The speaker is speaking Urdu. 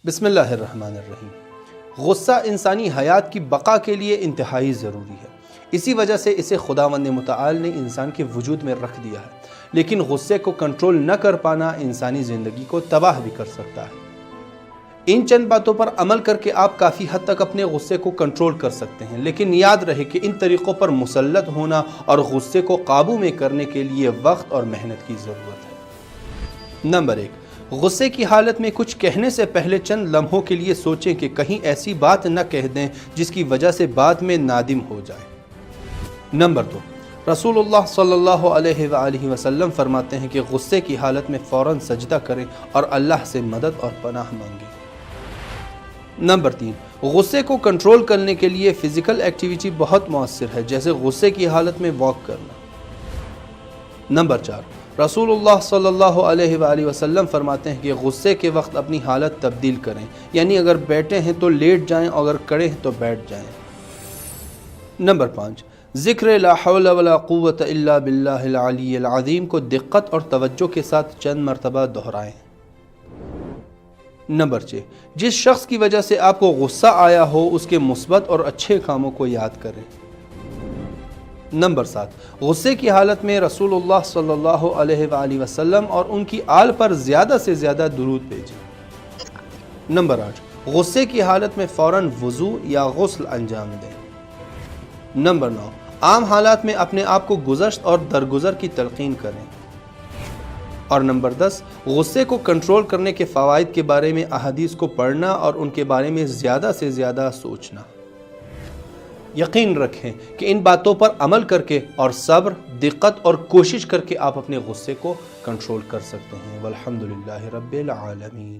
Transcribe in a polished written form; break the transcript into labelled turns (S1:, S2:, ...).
S1: بسم اللہ الرحمن الرحیم۔ غصہ انسانی حیات کی بقا کے لیے انتہائی ضروری ہے، اسی وجہ سے اسے خداوند متعال نے انسان کے وجود میں رکھ دیا ہے، لیکن غصے کو کنٹرول نہ کر پانا انسانی زندگی کو تباہ بھی کر سکتا ہے۔ ان چند باتوں پر عمل کر کے آپ کافی حد تک اپنے غصے کو کنٹرول کر سکتے ہیں، لیکن یاد رہے کہ ان طریقوں پر مسلط ہونا اور غصے کو قابو میں کرنے کے لیے وقت اور محنت کی ضرورت ہے۔ نمبر 1، غصے کی حالت میں کچھ کہنے سے پہلے چند لمحوں کے لیے سوچیں کہ کہیں ایسی بات نہ کہہ دیں جس کی وجہ سے بعد میں نادم ہو جائیں۔ نمبر 2، رسول اللہ صلی اللہ علیہ وآلہ وسلم فرماتے ہیں کہ غصے کی حالت میں فوراً سجدہ کریں اور اللہ سے مدد اور پناہ مانگیں۔ نمبر 3، غصے کو کنٹرول کرنے کے لیے فزیکل ایکٹیویٹی بہت مؤثر ہے، جیسے غصے کی حالت میں واک کرنا۔ نمبر 4، رسول اللہ صلی اللہ علیہ وآلہ وسلم فرماتے ہیں کہ غصے کے وقت اپنی حالت تبدیل کریں، یعنی اگر بیٹھے ہیں تو لیٹ جائیں اور اگر کھڑے ہیں تو بیٹھ جائیں۔ نمبر 5، ذکر لا حول ولا قوت الا باللہ العلی العظیم کو دقت اور توجہ کے ساتھ چند مرتبہ دہرائیں۔ نمبر 6، جس شخص کی وجہ سے آپ کو غصہ آیا ہو اس کے مثبت اور اچھے کاموں کو یاد کریں۔ نمبر 7، غصے کی حالت میں رسول اللہ صلی اللہ علیہ وآلہ وسلم اور ان کی آل پر زیادہ سے زیادہ درود بھیجیں۔ نمبر 8، غصے کی حالت میں فوراً وضو یا غسل انجام دیں۔ نمبر 9، عام حالات میں اپنے آپ کو گزشت اور درگزر کی تلقین کریں۔ اور نمبر 10، غصے کو کنٹرول کرنے کے فوائد کے بارے میں احادیث کو پڑھنا اور ان کے بارے میں زیادہ سے زیادہ سوچنا۔ یقین رکھیں کہ ان باتوں پر عمل کر کے اور صبر، دقت اور کوشش کر کے آپ اپنے غصے کو کنٹرول کر سکتے ہیں۔ والحمدللہ رب العالمین۔